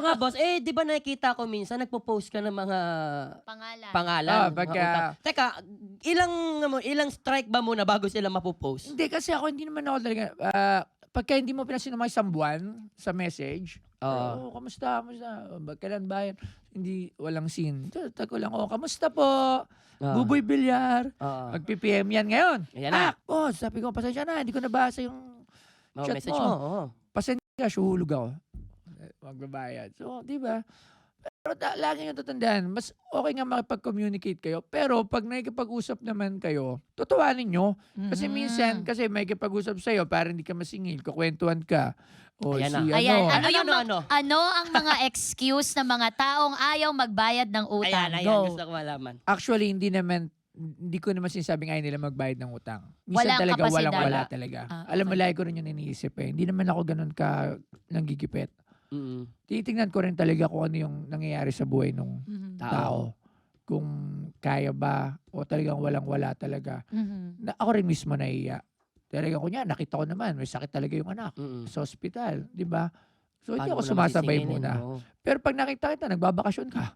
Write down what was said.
nga, boss. Eh, di ba nakikita ko minsan, nagpo-post ka ng mga pangalan. Mga utang. Teka, ilang strike ba muna bago sila mapopost? Hindi, kasi ako hindi naman ako talaga, pagka hindi mo pinasin ng mga isang buwan sa message, kamusta? Kailan ba yan? Hindi, walang scene. Tago lang, kamusta po? Buboy Bilyar. Mag-PPM yan ngayon. Ayan na. Boss, sabi ko, pasensya na, hindi ko nabasa yung chat message mo. mo. Pasensya ka, hulog ako. Magbabayad. So, di ba? Pero lagi nyo tatandaan, mas okay nga makipag-communicate kayo. Pero pag nakikipag-usap naman kayo, tutuwanin nyo. Kasi minsan, kasi may kipag-usap sa'yo, para hindi ka masingil, kukwentuhan ka. O Ayan si na. ano. Ano ang mga excuse ng mga taong ayaw magbayad ng utang? Ayan, Go. gusto ko malaman. Actually, hindi ko naman sinasabing ayaw nila magbayad ng utang. Minsan Walang talaga, kapasidad. walang-wala talaga. Alam mo, Okay. lagi ko rin yung iniisip eh. Hindi naman ako ganun ka nanggigipit. Titingnan ko rin talaga kung ano yung nangyayari sa buhay ng tao. Kung kaya ba o talagang walang-wala talaga. Ako rin mismo naiiyak. Talaga nakita ko naman, may sakit talaga yung anak sa ospital, di ba? So, hindi ako sumasabay muna. Pero pag nakita kita, nagbabakasyon ka,